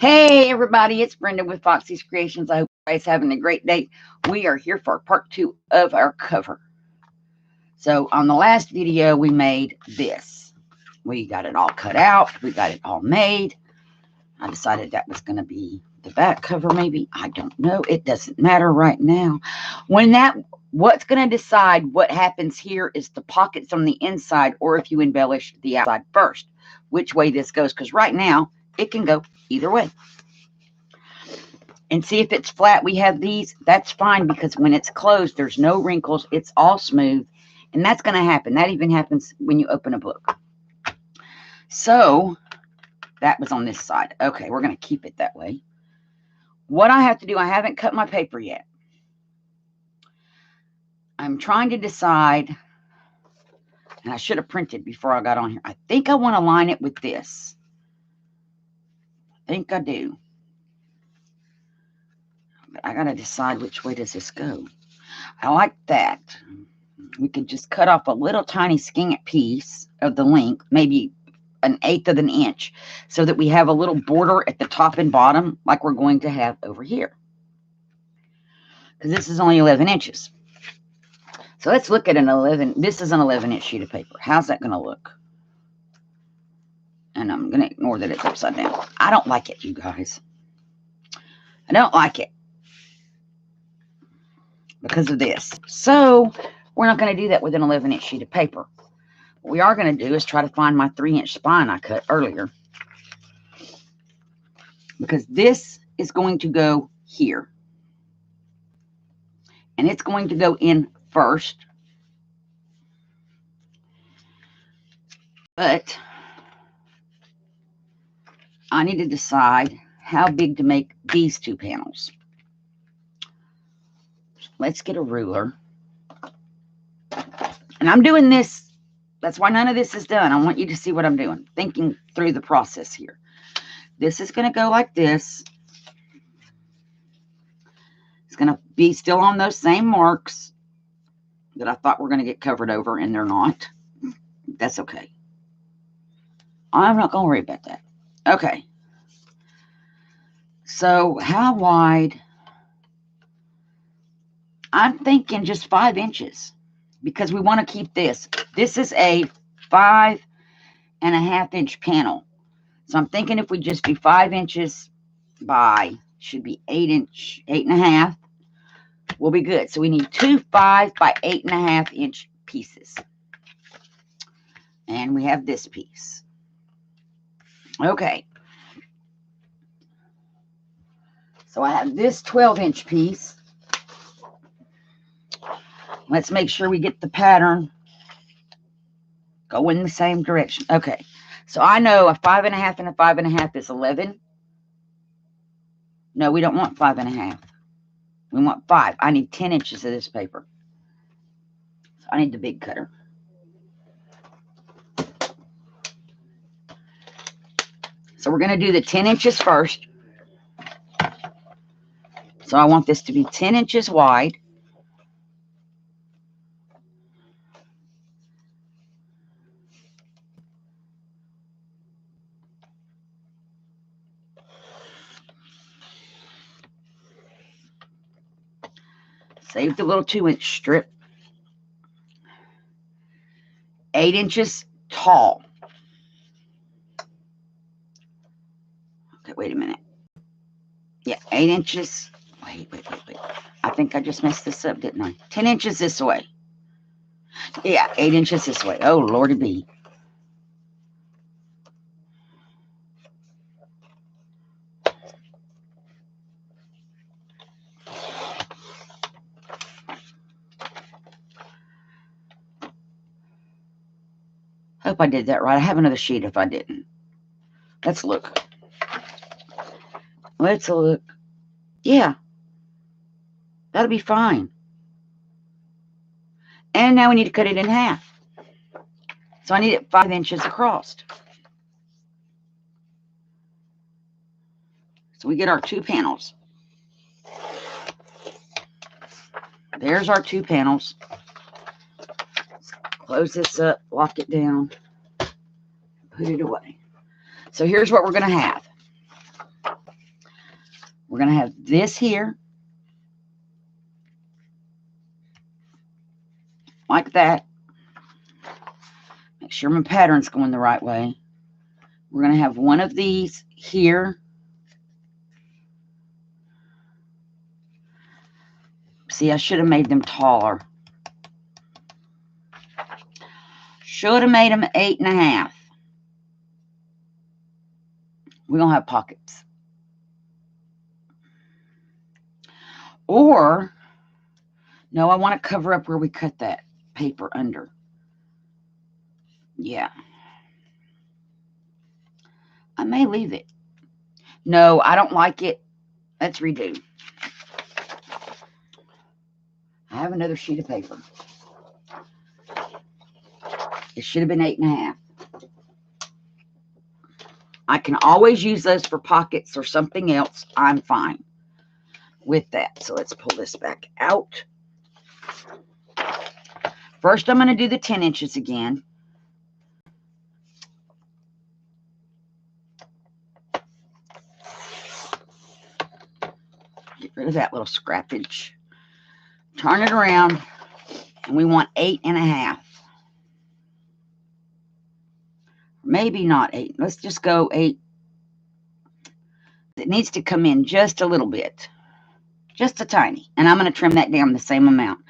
Hey everybody, it's Brenda with Foxy's Creations. I hope everybody's having a great day. We are here for part 2 of our cover. So on the last video we made this. We got it all cut out. We got it all made. I decided that was going to be the back cover maybe. I don't know. It doesn't matter right now. What's going to decide what happens here is the pockets on the inside, or if you embellish the outside first, which way this goes, because right now it can go either way. And see if it's flat. We have these. That's fine, because when it's closed, there's no wrinkles. It's all smooth. And that's going to happen. That even happens when you open a book. So that was on this side. Okay, we're going to keep it that way. What I have to do, I haven't cut my paper yet. I'm trying to decide, and I should have printed before I got on here. I think I want to line it with this. I think I do. But I got to decide which way does this go. I like that. We could just cut off a little tiny scant piece of the length, maybe 1/8 of an inch, so that we have a little border at the top and bottom like we're going to have over here. Because this is only 11 inches. So let's look at an 11. This is an 11-inch sheet of paper. How's that going to look? And I'm going to ignore that it's upside down. I don't like it, you guys. I don't like it. Because of this. So we're not going to do that with an 11-inch sheet of paper. What we are going to do is try to find my 3-inch spine I cut earlier. Because this is going to go here. And it's going to go in first. But I need to decide how big to make these two panels. Let's get a ruler. And I'm doing this. That's why none of this is done. I want you to see what I'm doing. Thinking through the process here. This is going to go like this. It's going to be still on those same marks that I thought were going to get covered over, and they're not. That's okay. I'm not going to worry about that. Okay. So how wide? I'm thinking just 5 inches, because we want to keep this. This is a 5.5-inch panel. So I'm thinking if we just do 5 inches by, should be 8.5, we'll be good. So we need two 5 by 8.5-inch pieces. And we have this piece. Okay. So I have this 12-inch piece. Let's make sure we get the pattern go in the same direction. Okay. So I know a 5.5 and a 5.5 is 11. No, we don't want 5.5. We want 5. I need 10 inches of this paper. So I need the big cutter. So we're going to do the 10 inches first. So I want this to be 10 inches wide. Save the little 2-inch strip. 8 inches tall. Okay, wait a minute. Yeah, 8 inches. Wait. I think I just messed this up, didn't I? 10 inches this way. Yeah, 8 inches this way. Oh, Lordy be. Hope I did that right. I have another sheet if I didn't. Let's look. Let's look. Yeah. That'll be fine. And now we need to cut it in half. So I need it 5 inches across. So we get our 2 panels. There's our 2 panels. Let's close this up, lock it down, put it away. So here's what we're going to have. We're going to have this here, like that. Make sure my pattern's going the right way. We're going to have one of these here. See, I should have made them taller. Should have made them 8.5. We don't have pockets. Or, no, I want to cover up where we cut that paper under. Yeah. I may leave it. No, I don't like it. Let's redo. I have another sheet of paper. It should have been 8.5. I can always use those for pockets or something else. I'm fine with that. So let's pull this back out. First, I'm going to do the 10 inches again. Get rid of that little scrappage. Turn it around, and we want 8.5. Maybe not 8. Let's just go 8. It needs to come in just a little bit. Just a tiny. And I'm going to trim that down the same amount.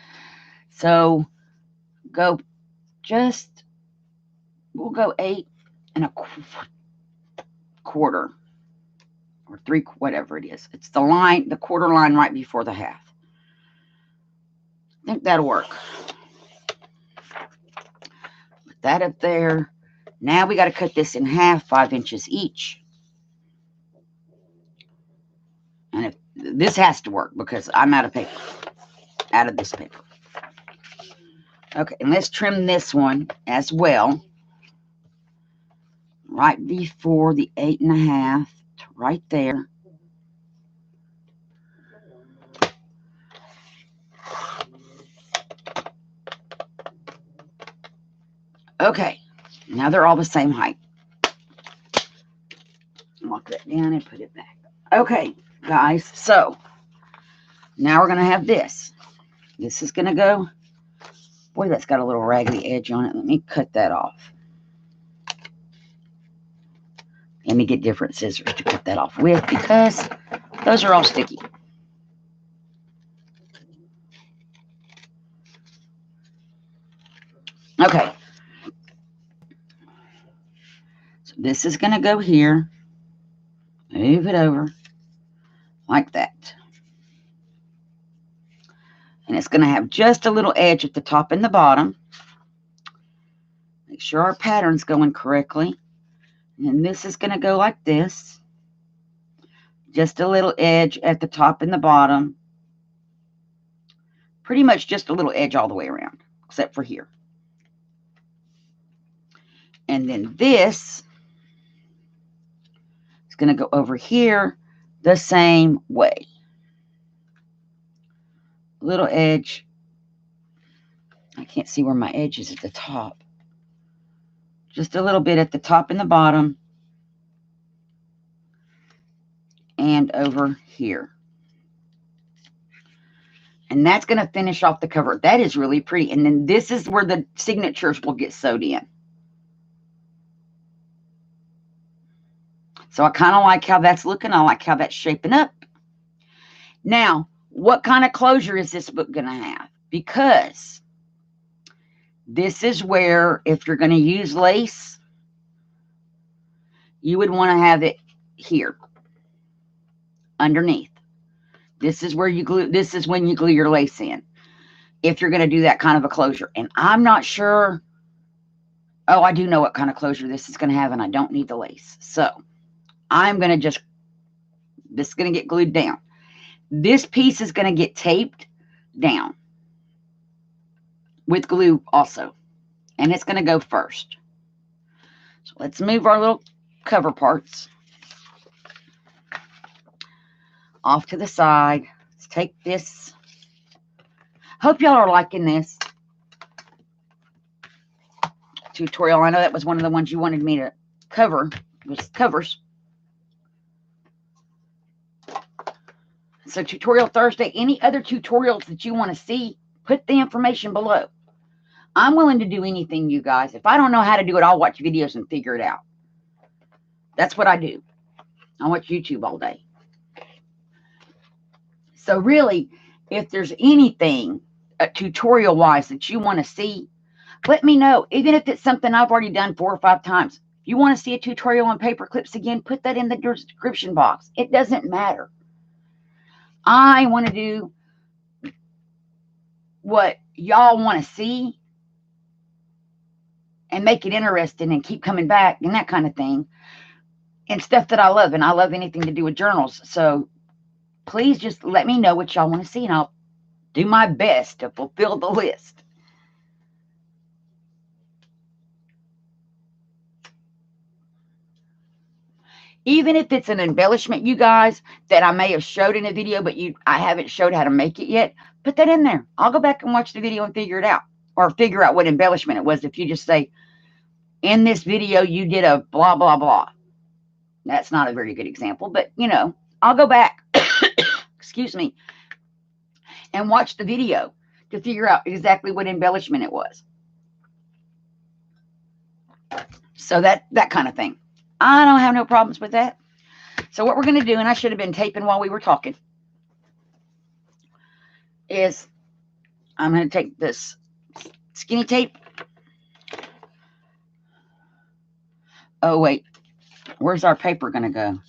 So go just, we'll go 8.25 or 3, whatever it is. It's the line, the quarter line right before the half. I think that'll work. Put that up there. Now we got to cut this in half, 5 inches each. And if this has to work because I'm out of paper, out of this paper. Okay, and let's trim this one as well. Right before the 8.5, right there. Okay, now they're all the same height. Lock that down and put it back. Okay, guys, so now we're going to have this. This is going to go, boy, that's got a little raggedy edge on it. Let me cut that off. Let me get different scissors to cut that off with because those are all sticky. Okay. So this is going to go here. Move it over like that. And it's going to have just a little edge at the top and the bottom. Make sure our pattern's going correctly. And this is going to go like this. Just a little edge at the top and the bottom. Pretty much just a little edge all the way around, except for here. And then this is going to go over here the same way. Little edge. I can't see where my edge is at the top. Just a little bit at the top and the bottom. And over here. And that's going to finish off the cover. That is really pretty. And then this is where the signatures will get sewed in. So I kind of like how that's looking. I like how that's shaping up. Now, what kind of closure is this book going to have? Because this is where, if you're going to use lace, you would want to have it here, underneath. This is where you glue, this is when you glue your lace in, if you're going to do that kind of a closure. And I'm not sure. Oh, I do know what kind of closure this is going to have, and I don't need the lace. So I'm going to just, this is going to get glued down. This piece is going to get taped down with glue also. And it's going to go first. So let's move our little cover parts off to the side. Let's take this. Hope y'all are liking this tutorial. I know that was one of the ones you wanted me to cover, was covers. So Tutorial Thursday, any other tutorials that you want to see, put the information below. I'm willing to do anything, you guys. If I don't know how to do it, I'll watch videos and figure it out. That's what I do. I watch YouTube all day. So really, if there's anything tutorial-wise that you want to see, let me know. Even if it's something I've already done 4 or 5 times. If you want to see a tutorial on paper clips again, put that in the description box. It doesn't matter. I want to do what y'all want to see and make it interesting and keep coming back and that kind of thing. And stuff that I love. And I love anything to do with journals. So please just let me know what y'all want to see, and I'll do my best to fulfill the list. Even if it's an embellishment, you guys, that I may have showed in a video, but I haven't showed how to make it yet, put that in there. I'll go back and watch the video and figure it out. Or figure out what embellishment it was. If you just say, in this video, you did a blah, blah, blah. That's not a very good example, but, you know, I'll go back, excuse me, and watch the video to figure out exactly what embellishment it was. So that kind of thing. I don't have no problems with that. So what we're going to do, and I should have been taping while we were talking, is I'm going to take this skinny tape. Oh, wait. Where's our paper going to go?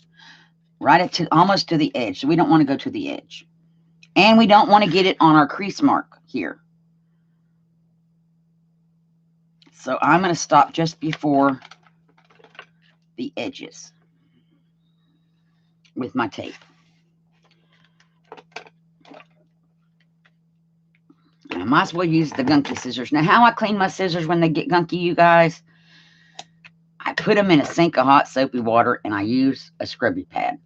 Right almost to the edge. So we don't want to go to the edge. And we don't want to get it on our crease mark here. So I'm going to stop just before the edges with my tape. I might as well use the gunky scissors. Now, how I clean my scissors when they get gunky, you guys, I put them in a sink of hot soapy water and I use a scrubby pad.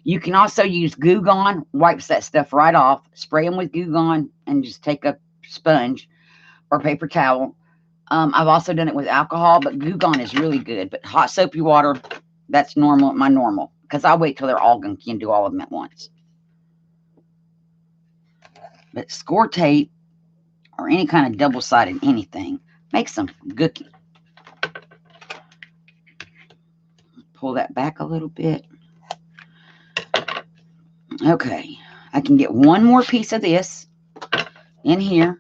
You can also use Goo Gone, wipes that stuff right off. Spray them with Goo Gone and just take a sponge or paper towel. I've also done it with alcohol, but Goo Gone is really good. But hot soapy water, that's normal, my normal, because I wait till they're all gunky and do all of them at once. But score tape or any kind of double-sided anything makes them gooky. Pull that back a little bit. Okay, I can get one more piece of this in here.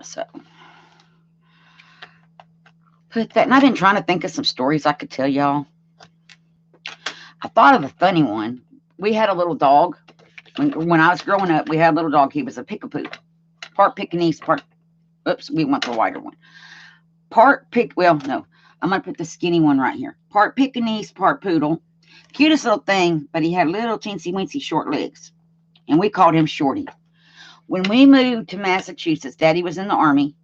So, put that, and I've been trying to think of some stories I could tell y'all. I thought of a funny one. We had a little dog. When I was growing up, we had a little dog. He was a pick-a-poo. Part Pekingese, part, oops, we went for a wider one. Well, no, I'm going to put the skinny one right here. Part Pekingese, part poodle. Cutest little thing, but he had little teensy-weensy short legs. And we called him Shorty. When we moved to Massachusetts, Daddy was in the Army.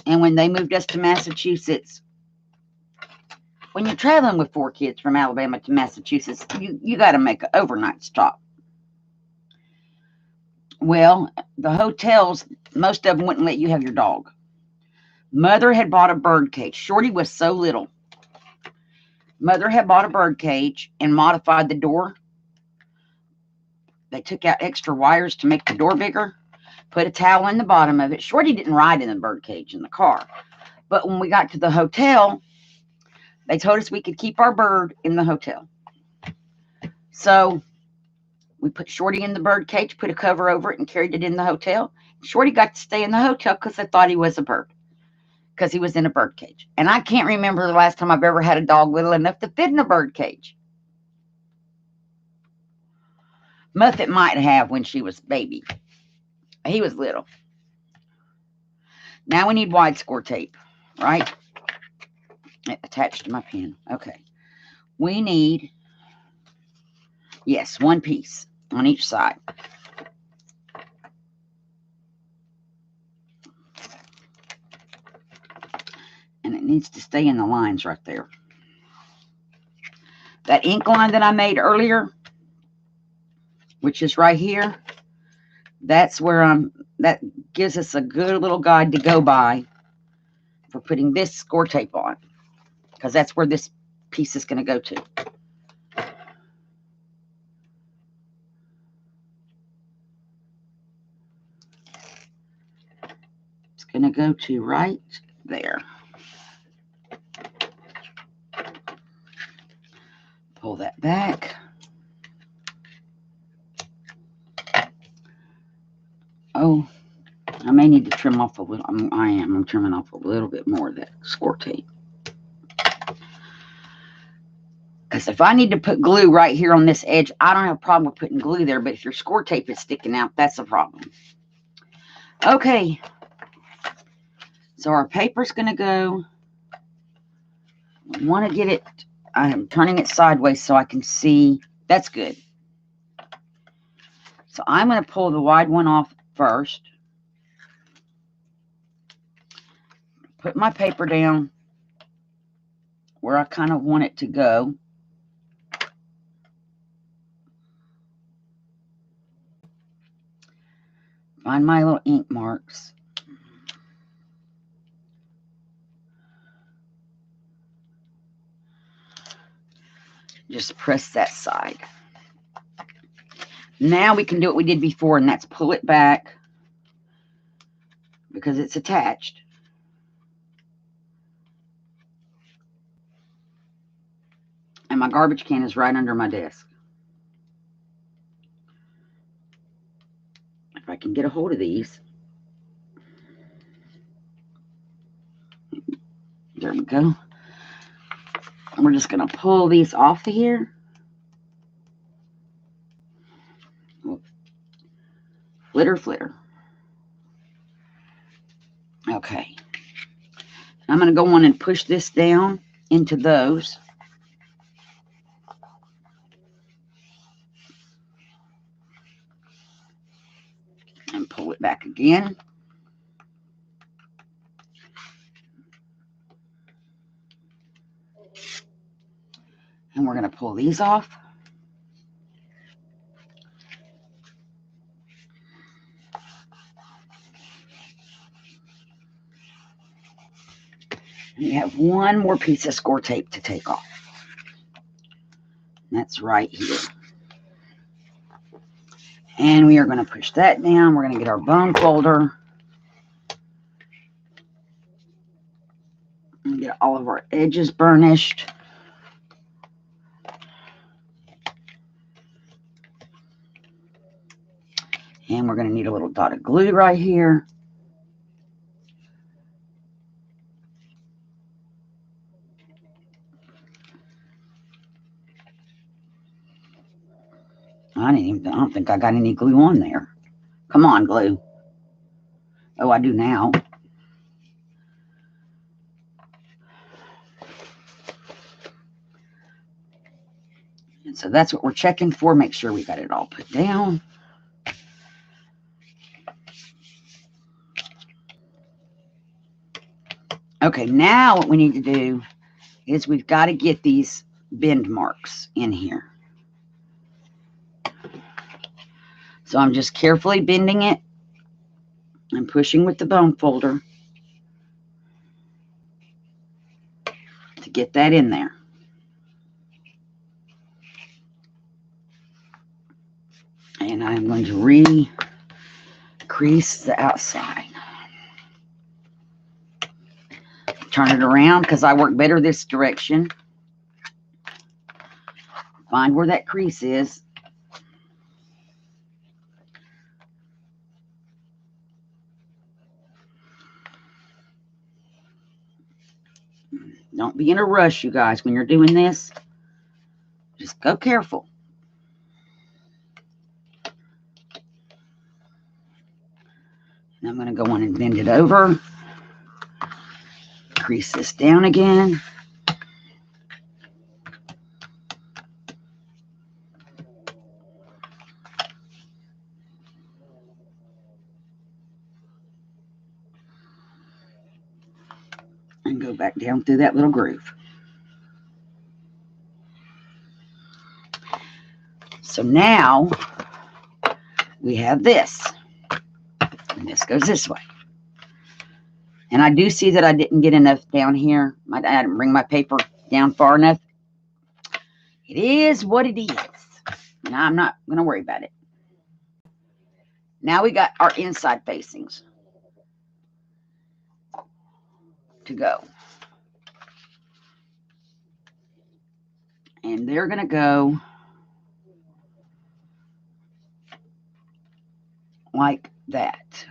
And when they moved us to Massachusetts, when you're traveling with 4 kids from Alabama to Massachusetts, you got to make an overnight stop. Well, the hotels, most of them wouldn't let you have your dog. Mother had bought a bird cage. Shorty was so little. Mother had bought a bird cage and modified the door. They took out extra wires to make the door bigger, put a towel in the bottom of it. Shorty didn't ride in the bird cage in the car. But when we got to the hotel, they told us we could keep our bird in the hotel. So we put Shorty in the bird cage, put a cover over it, and carried it in the hotel. Shorty got to stay in the hotel because they thought he was a bird, because he was in a bird cage. And I can't remember the last time I've ever had a dog little enough to fit in a bird cage. Muffet might have when she was baby. He was little. Now we need wide score tape, right? Attached to my pen. Okay. We need, yes, 1 piece on each side. And it needs to stay in the lines right there. That ink line that I made earlier, which is right here, that's where that gives us a good little guide to go by for putting this score tape on, because that's where this piece is going to go to. It's going to go to right there. Pull that back. Oh, I may need to trim off a little. I'm trimming off a little bit more of that score tape. Because if I need to put glue right here on this edge, I don't have a problem with putting glue there. But if your score tape is sticking out, that's a problem. Okay. So our paper's going to go. I want to get it. I'm turning it sideways so I can see. That's good. So I'm going to pull the wide one off first. Put my paper down where I kind of want it to go. Find my little ink marks. Just press that side. Now we can do what we did before, and that's pull it back because it's attached. And my garbage can is right under my desk. If I can get a hold of these. There we go. And we're just going to pull these off of here. Flitter, flitter. Okay. I'm going to go on and push this down into those. And pull it back again. And we're going to pull these off. And you have one more piece of score tape to take off. And that's right here. And we are going to push that down. We're going to get our bone folder. And get all of our edges burnished. And we're going to need a little dot of glue right here. I don't think I got any glue on there. Come on, glue. Oh, I do now. And so that's what we're checking for. Make sure we got it all put down. Okay, now what we need to do is we've got to get these bend marks in here. So I'm just carefully bending it and pushing with the bone folder to get that in there. And I'm going to re-crease the outside. Turn it around because I work better this direction. Find where that crease is. Don't be in a rush, you guys, when you're doing this. Just go careful. And I'm going to go on and bend it over. Crease this down again. And go back down through that little groove. So now we have this. And this goes this way. And I do see that I didn't get enough down here. I didn't bring my paper down far enough. It is what it is. Now I'm not going to worry about it. Now we got our inside facings to go. And they're going to go like that.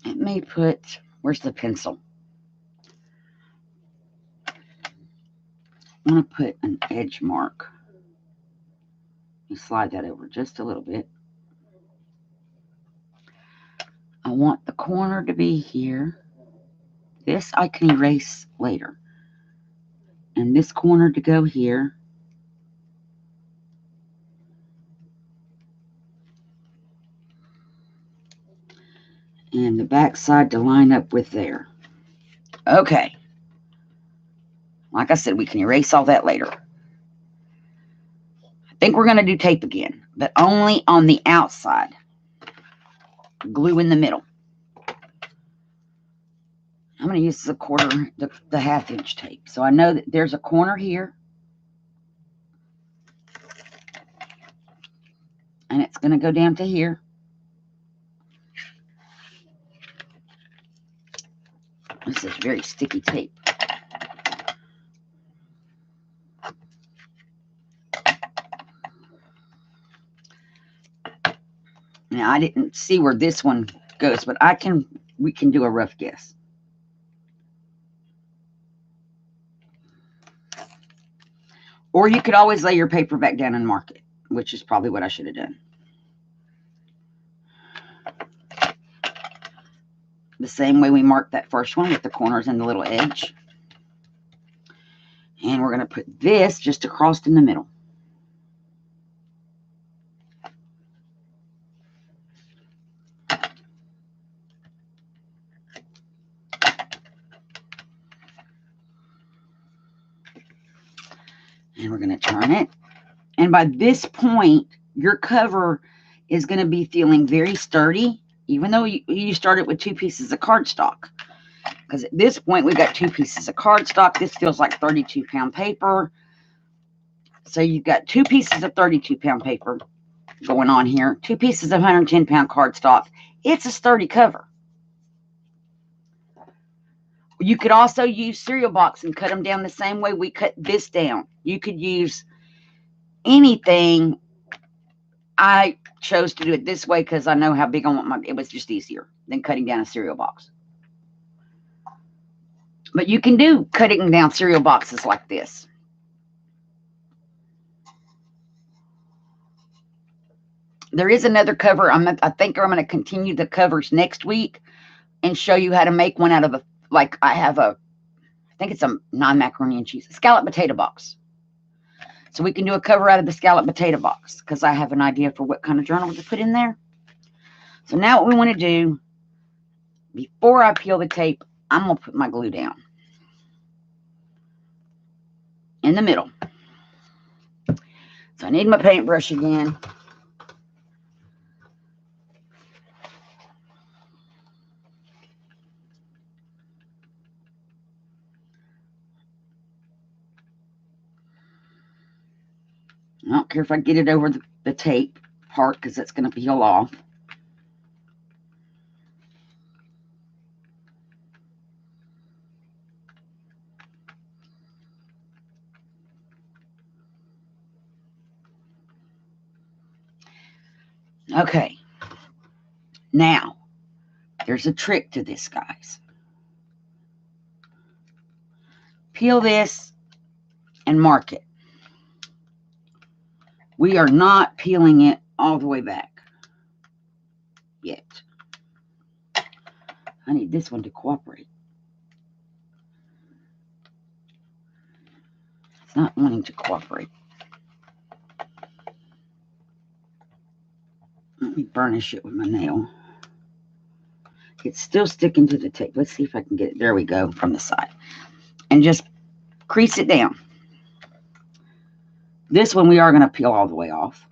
Let me put, where's the pencil? I'm going to put an edge mark. Let me slide that over just a little bit. I want the corner to be here. This I can erase later. And this corner to go here. And the back side to line up with there. Okay. Like I said, we can erase all that later. I think we're going to do tape again, but only on the outside. Glue in the middle. I'm going to use the quarter, the half-inch tape. So I know that there's a corner here. And it's going to go down to here. This is very sticky tape. Now, I didn't see where this one goes, but we can do a rough guess. Or you could always lay your paper back down and mark it, which is probably what I should have done. The same way we marked that first one with the corners and the little edge. And we're going to put this just across in the middle. And we're going to turn it. And by this point, your cover is going to be feeling very sturdy, even though you started with 2 pieces of cardstock. Because at this point, we got 2 pieces of cardstock. This feels like 32-pound paper. So you've got 2 pieces of 32-pound paper going on here, 2 pieces of 110-pound cardstock. It's a sturdy cover. You could also use cereal box and cut them down the same way we cut this down. You could use anything. I chose to do it this way because I know how big I want it was just easier than cutting down a cereal box. But you can do cutting down cereal boxes like this. There is another cover. I think I'm going to continue the covers next week and show you how to make one out of I think it's a non-macaroni and cheese, scallop potato box. So we can do a cover out of the scallop potato box because I have an idea for what kind of journal to put in there. So now what we want to do, before I peel the tape, I'm going to put my glue down in the middle. So I need my paintbrush again. I don't care if I get it over the tape part because it's going to peel off. Okay. Now, there's a trick to this, guys. Peel this and mark it. We are not peeling it all the way back yet. I need this one to cooperate. It's not wanting to cooperate. Let me burnish it with my nail. It's still sticking to the tape. Let's see if I can get it. There we go, from the side. And just crease it down. This one we are going to peel all the way off.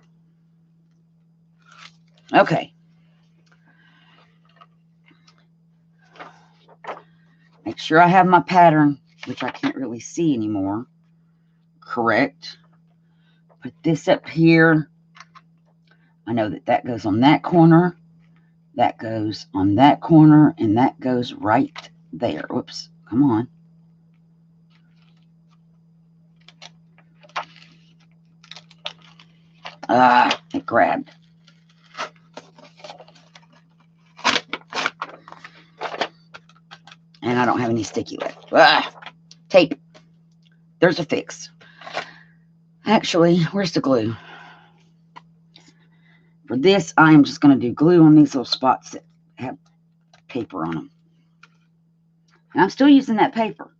Okay. Make sure I have my pattern, which I can't really see anymore, correct. Put this up here. I know that that goes on that corner, that goes on that corner, and that goes right there. Whoops, come on. It grabbed. And I don't have any sticky left. Tape. There's a fix. Actually, where's the glue? For this, I'm just going to do glue on these little spots that have paper on them. And I'm still using that paper.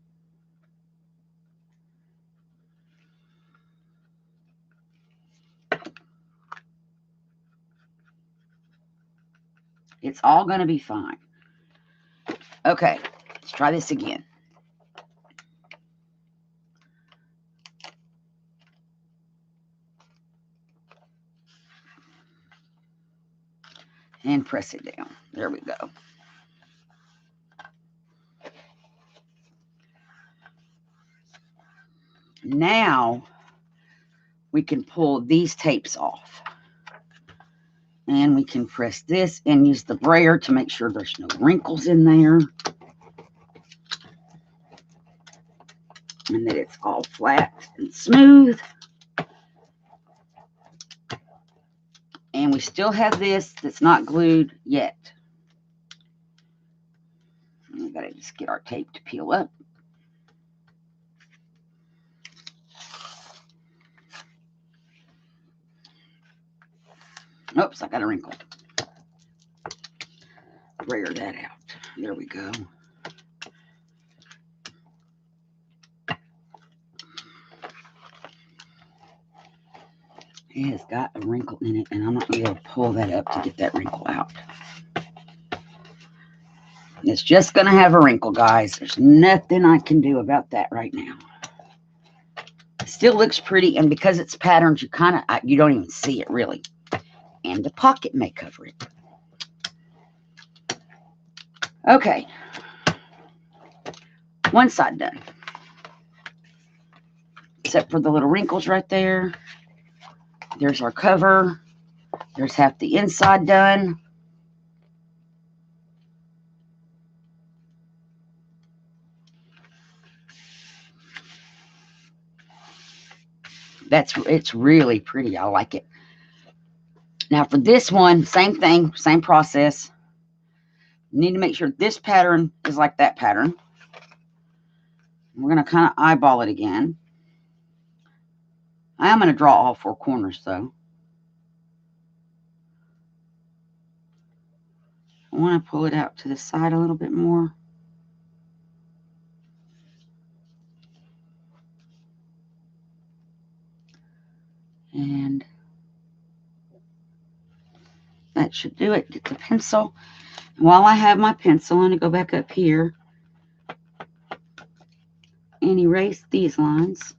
It's all going to be fine. Okay, let's try this again. And press it down. There we go. Now we can pull these tapes off. And we can press this and use the brayer to make sure there's no wrinkles in there. And that it's all flat and smooth. And we still have this that's not glued yet. We gotta just get our tape to peel up. Oops, I got a wrinkle. Brayer that out. There we go. It has got a wrinkle in it, and I'm not going to be able to pull that up to get that wrinkle out. It's just going to have a wrinkle, guys. There's nothing I can do about that right now. It still looks pretty, and because it's patterns, you don't even see it really. And the pocket may cover it. Okay. One side done. Except for the little wrinkles right there. There's our cover. There's half the inside done. It's really pretty. I like it. Now for this one, same thing, same process. You need to make sure this pattern is like that pattern. We're going to kind of eyeball it again. I am going to draw all four corners though. I want to pull it out to the side a little bit more. And that should do it. Get the pencil. And while I have my pencil, I'm going to go back up here and erase these lines.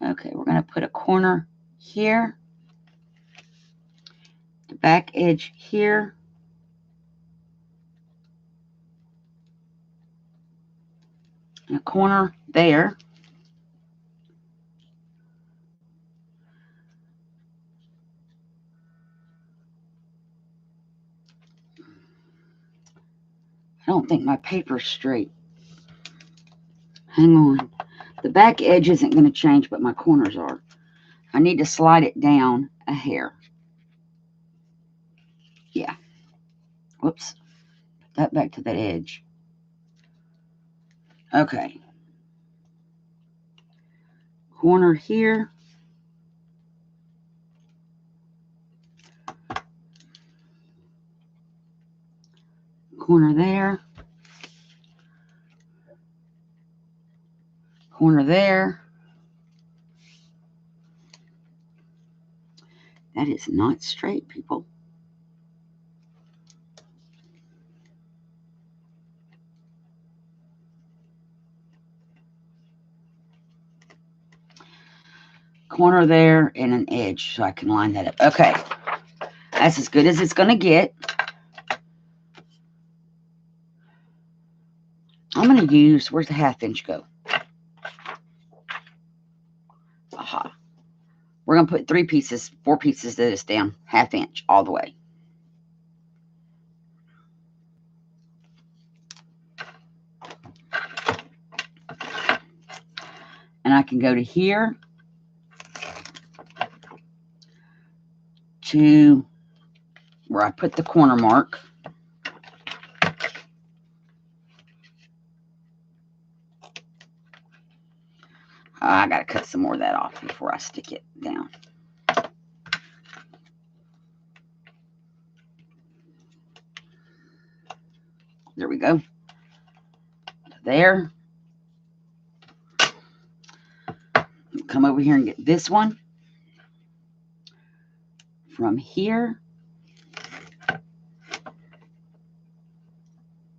Okay, we're going to put a corner here, the back edge here, and a corner there. I don't think my paper's straight. Hang on. The back edge isn't going to change, but my corners are. I need to slide it down a hair. Yeah. Whoops. Put that back to that edge. Okay. Corner here. Corner there. Corner there. That is not straight, people. corner there and an edge so I can line that up. Okay, that's as good as it's going to get. I'm going to use, where's the 1/2 inch go? Aha. We're going to put 4 pieces of this down, 1/2 inch all the way. And I can go to here to where I put the corner mark. I got to cut some more of that off before I stick it down. There we go. There. Come over here and get this one. From here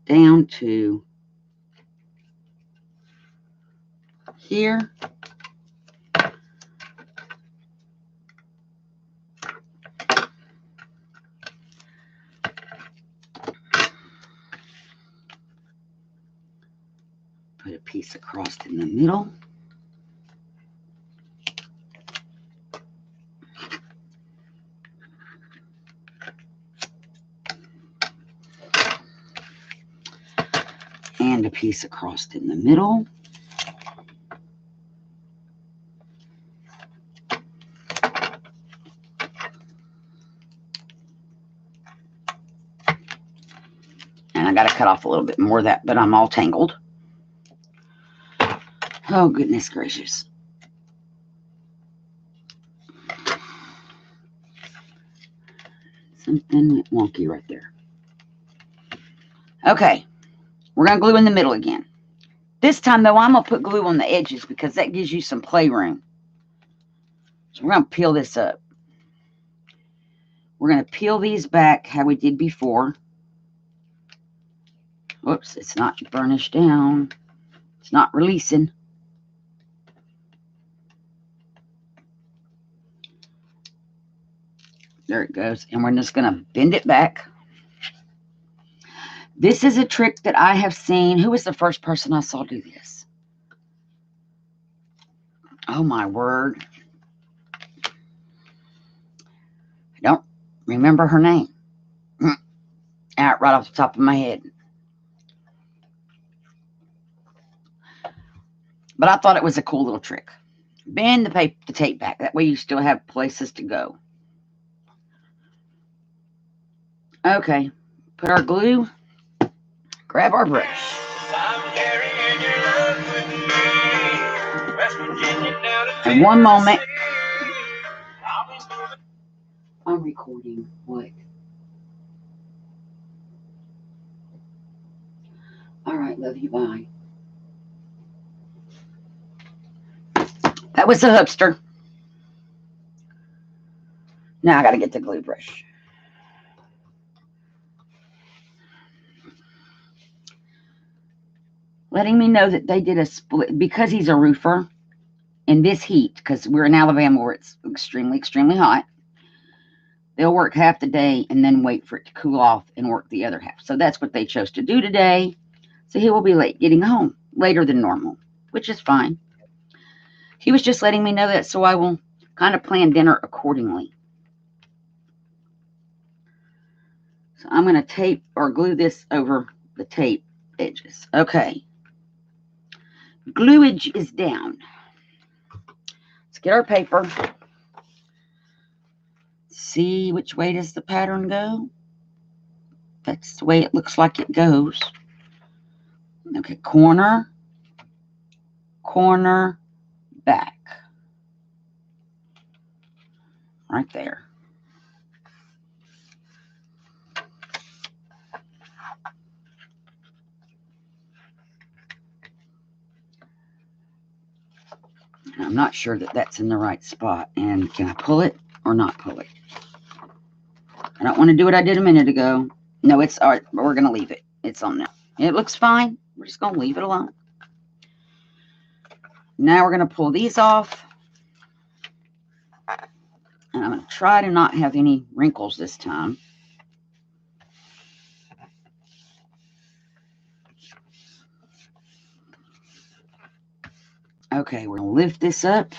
down to here. Put a piece across in the middle. And a piece across in the middle. And I got to cut off a little bit more of that, but I'm all tangled. Oh, goodness gracious. Something went wonky right there. Okay. We're going to glue in the middle again. This time, though, I'm going to put glue on the edges because that gives you some playroom. So we're going to peel this up. We're going to peel these back how we did before. Whoops, it's not burnished down. It's not releasing. There it goes. And we're just going to bend it back. This is a trick that I have seen. Who was the first person I saw do this? Oh, my word. I don't remember her name. Right off the top of my head. But I thought it was a cool little trick. Bend the tape back. That way you still have places to go. Okay. Put our glue. Grab our brush. And one moment. I'm recording. What? All right, love you. Bye. That was the hipster. Now I got to get the glue brush. Letting me know that they did a split because he's a roofer in this heat, because we're in Alabama where it's extremely, extremely hot. They'll work half the day and then wait for it to cool off and work the other half. So that's what they chose to do today. So he will be late getting home, later than normal, which is fine. He was just letting me know that, so I will kind of plan dinner accordingly. So I'm going to tape or glue this over the tape edges. Okay. Gluage is down. Let's get our paper. See which way does the pattern go? That's the way it looks like it goes. Okay, corner, corner, back. Right there. And I'm not sure that that's in the right spot. And can I pull it or not pull it? I don't want to do what I did a minute ago. No, it's all right. We're going to leave it. It's on now. It looks fine. We're just going to leave it alone. Now we're going to pull these off. And I'm going to try to not have any wrinkles this time. Okay, we're going to lift this up.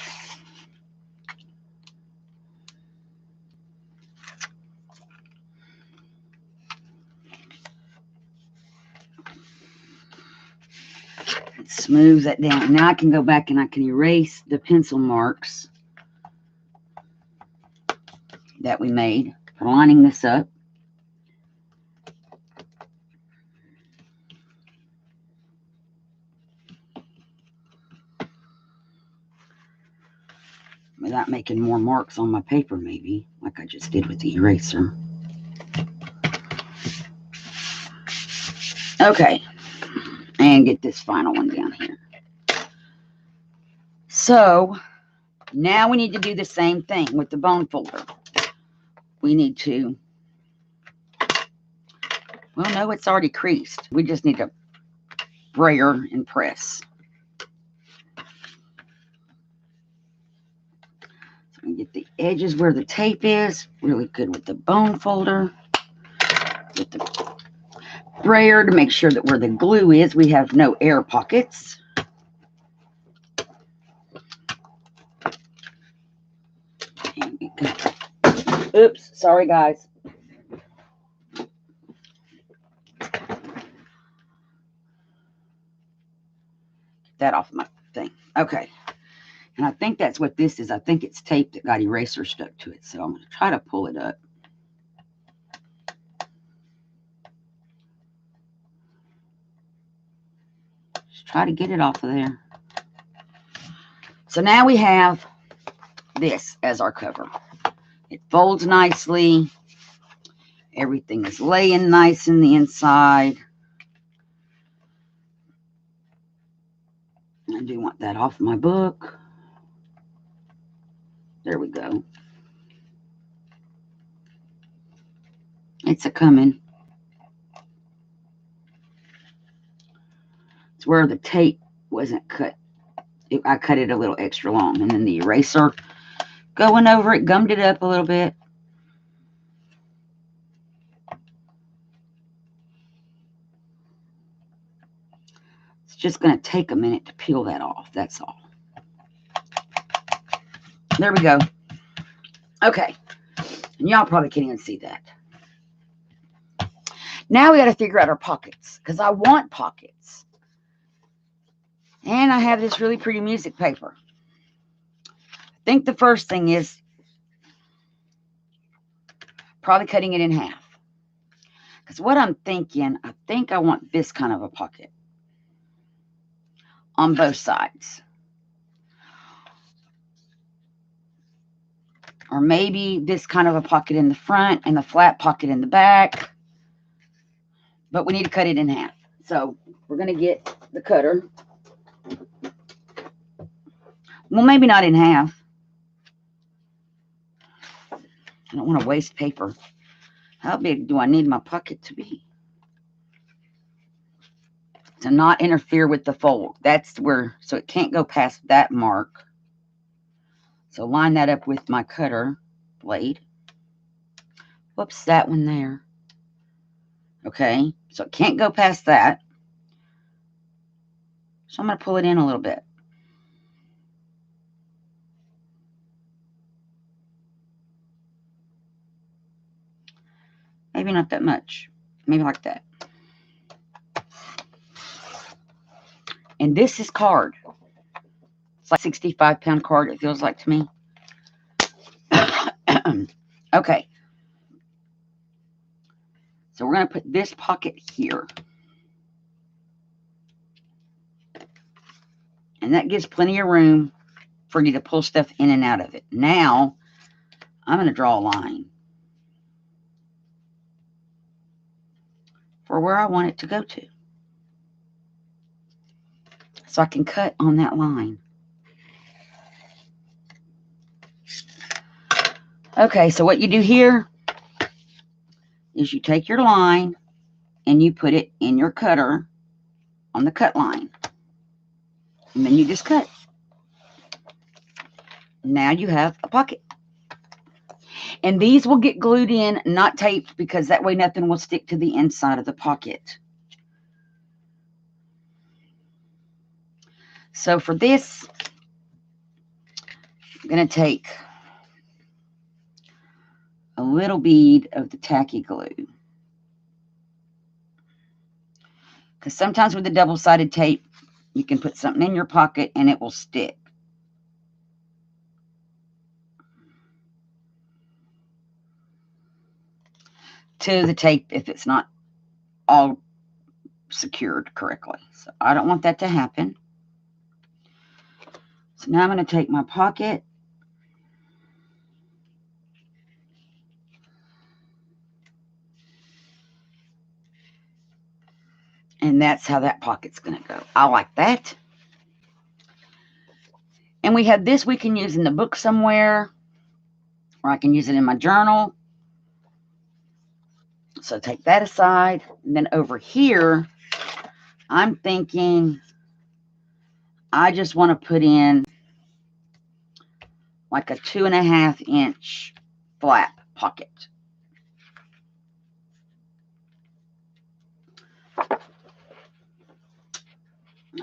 Smooth that down. Now I can go back and I can erase the pencil marks that we made for lining this up. Without making more marks on my paper, maybe, like I just did with the eraser. Okay, and get this final one down here. So, now we need to do the same thing with the bone folder. We need to, well, no, it's already creased. We just need to brayer and press. So we get the edges where the tape is, really good with the bone folder. With the brayer to make sure that where the glue is, we have no air pockets. Oops, sorry guys. Get that off my thing. Okay. And I think that's what this is. I think it's tape that got eraser stuck to it. So I'm going to try to pull it up. Just try to get it off of there. So now we have this as our cover. It folds nicely. Everything is laying nice in the inside. I do want that off my book. There we go. It's a coming. It's where the tape wasn't cut. I cut it a little extra long, and then the eraser going over it gummed it up a little bit. It's just going to take a minute to peel that off. That's all. There we go. Okay. And y'all probably can't even see that. Now we got to figure out our pockets, because I want pockets. And I have this really pretty music paper. I think the first thing is probably cutting it in half. Because what I'm thinking, I think I want this kind of a pocket on both sides. Or maybe this kind of a pocket in the front and the flat pocket in the back. But we need to cut it in half. So we're going to get the cutter. Well, maybe not in half. I don't want to waste paper. How big do I need my pocket to be? To not interfere with the fold. That's where, so it can't go past that mark. So line that up with my cutter blade. Whoops, that one there. Okay, so it can't go past that. So I'm going to pull it in a little bit. Maybe not that much. Maybe like that. And this is card. It's like a 65-pound card, it feels like to me. Okay. So we're going to put this pocket here. And that gives plenty of room for you to pull stuff in and out of it. Now, I'm going to draw a line for where I want it to go to. So I can cut on that line. Okay, so what you do here is you take your line and you put it in your cutter on the cut line. And then you just cut. Now you have a pocket. And these will get glued in, not taped, because that way nothing will stick to the inside of the pocket. So for this, I'm going to take a little bead of the tacky glue. Because sometimes with the double-sided tape, you can put something in your pocket and it will stick. To the tape if it's not all secured correctly. So I don't want that to happen. So now I'm going to take my pocket and that's how that pocket's going to go. I like that. And we have this we can use in the book somewhere, or I can use it in my journal. So take that aside. And then over here, I'm thinking I just want to put in like a 2.5 inch flap pocket.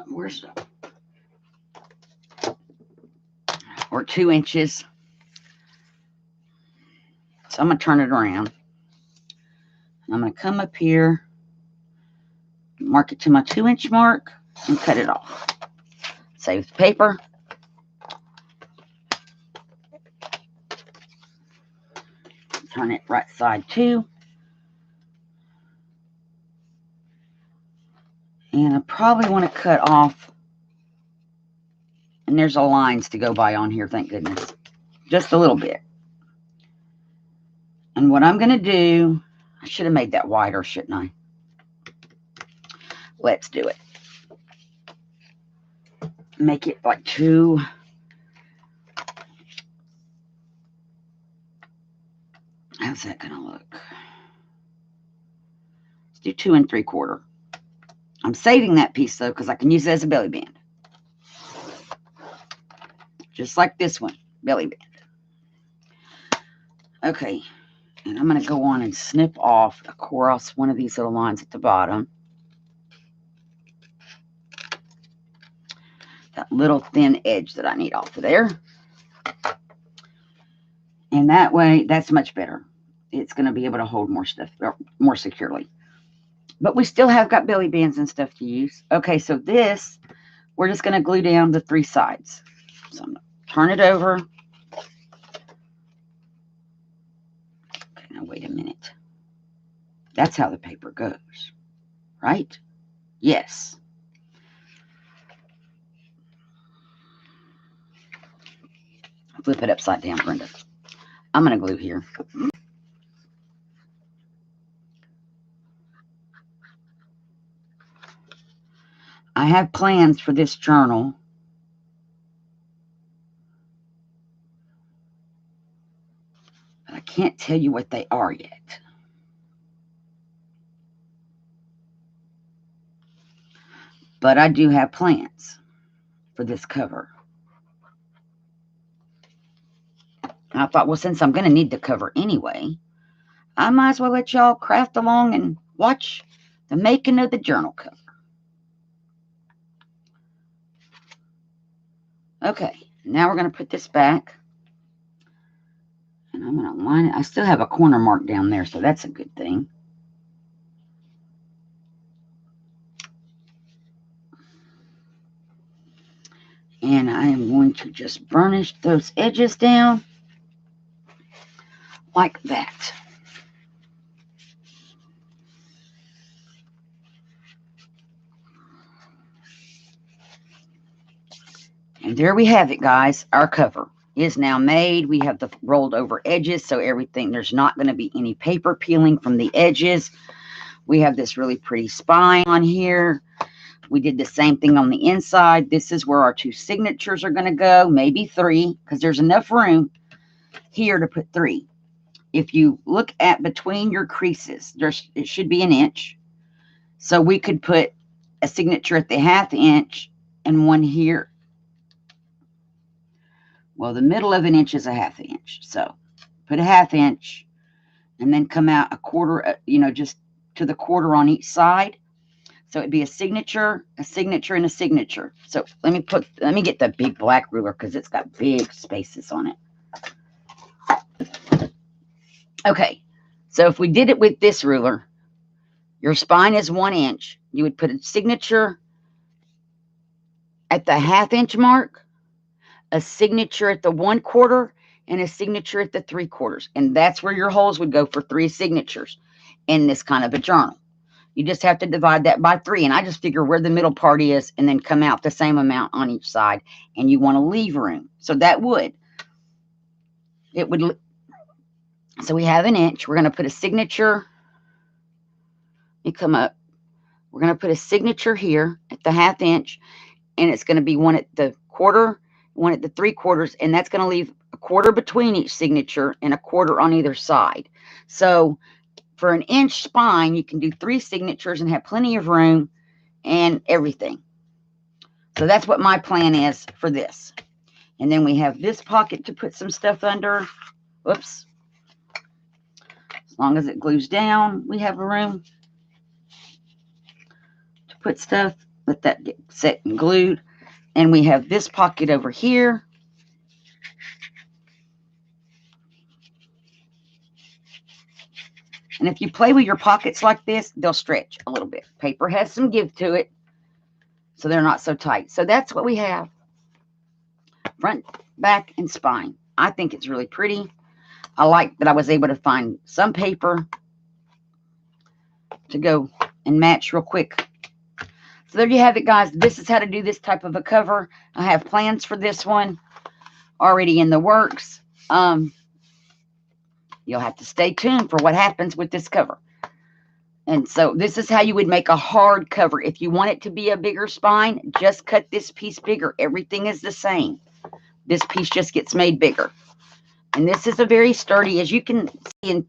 Where's the, or 2 inches. So I'm going to turn it around. I'm going to come up here, mark it to my 2-inch mark, and cut it off. Save the paper. Turn it right side too. And I probably want to cut off, and there's lines to go by on here, thank goodness. Just a little bit. And what I'm going to do, I should have made that wider, shouldn't I? Let's do it. Make it like 2. How's that going to look? Let's do 2 3/4. I'm saving that piece though, because I can use it as a belly band. Just like this one, belly band. Okay, and I'm going to go on and snip off across one of these little lines at the bottom. That little thin edge that I need off of there. And that way, that's much better. It's going to be able to hold more stuff more securely. But we still have got belly bands and stuff to use. Okay, so this, we're just going to glue down the 3 sides. So I'm going to turn it over. Okay, now wait a minute. That's how the paper goes, right? Yes. Flip it upside down, Brenda. I'm going to glue here. I have plans for this journal. But I can't tell you what they are yet. But I do have plans for this cover. I thought, well, since I'm going to need the cover anyway, I might as well let y'all craft along and watch the making of the journal cover. Okay, now we're going to put this back. And I'm going to line it. I still have a corner mark down there, so that's a good thing. And I am going to just burnish those edges down like that. And there we have it, guys. Our cover is now made. We have the rolled over edges, so everything, there's not going to be any paper peeling from the edges. We have this really pretty spine on here. We did the same thing on the inside. This is where our 2 signatures are going to go, maybe 3, because there's enough room here to put 3. If you look at between your creases, it should be 1 inch. So we could put a signature at the 1/2 inch and one here. Well, the middle of 1 inch is a 1/2 inch. So put a 1/2 inch, and then come out a quarter, just to the quarter on each side. So it'd be a signature, and a signature. So let me get the big black ruler because it's got big spaces on it. Okay, so if we did it with this ruler, your spine is 1 inch. You would put a signature at the 1/2 inch mark, a signature at the 1/4, and a signature at the 3/4. And that's where your holes would go for 3 signatures in this kind of a journal. You just have to divide that by 3. And I just figure where the middle part is and then come out the same amount on each side. And you want to leave room. So so we have 1 inch. We're going to put a signature. You come up. We're going to put a signature here at the 1/2 inch. And it's going to be one at the quarter, one at the 3/4. And that's going to leave a quarter between each signature and a quarter on either side. So for 1 inch spine, you can do 3 signatures and have plenty of room and everything. So that's what my plan is for this. And then we have this pocket to put some stuff under. Whoops. As long as it glues down, we have a room to put stuff. Let that get set and glued. And we have this pocket over here. And if you play with your pockets like this, they'll stretch a little bit. Paper has some give to it, so they're not so tight. So that's what we have. Front, back, and spine. I think it's really pretty. I like that I was able to find some paper to go and match real quick. So there you have it, guys. This is how to do this type of a cover. I have plans for this one already in the works. You'll have to stay tuned for what happens with this cover. And so this is how you would make a hard cover. If you want it to be a bigger spine, just cut this piece bigger. Everything is the same. This piece just gets made bigger. And this is a very sturdy, as you can see, and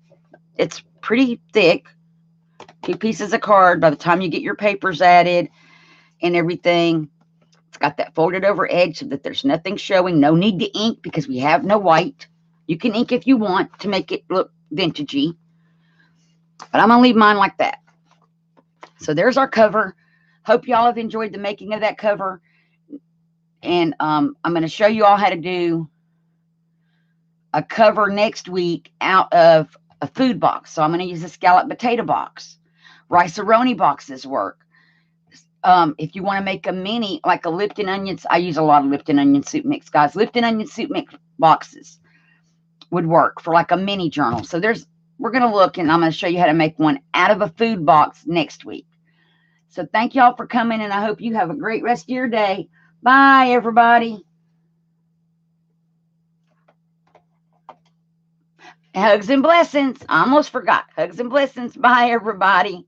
it's pretty thick. 2 pieces of card by the time you get your papers added and everything. It's got that folded over edge so that there's nothing showing. No need to ink because we have no white. You can ink if you want to make it look vintagey. But I'm going to leave mine like that. So there's our cover. Hope y'all have enjoyed the making of that cover. And I'm going to show you all how to do a cover next week out of a food box. So I'm going to use a scalloped potato box. Rice-A-Roni boxes work. If you want to make a mini, like a Lipton onions, I use a lot of Lipton onion soup mix, guys. Lipton onion soup mix boxes would work for like a mini journal. So we're going to look, and I'm going to show you how to make one out of a food box next week. So thank y'all for coming, and I hope you have a great rest of your day. Bye, everybody. Hugs and blessings. I almost forgot. Hugs and blessings. Bye, everybody.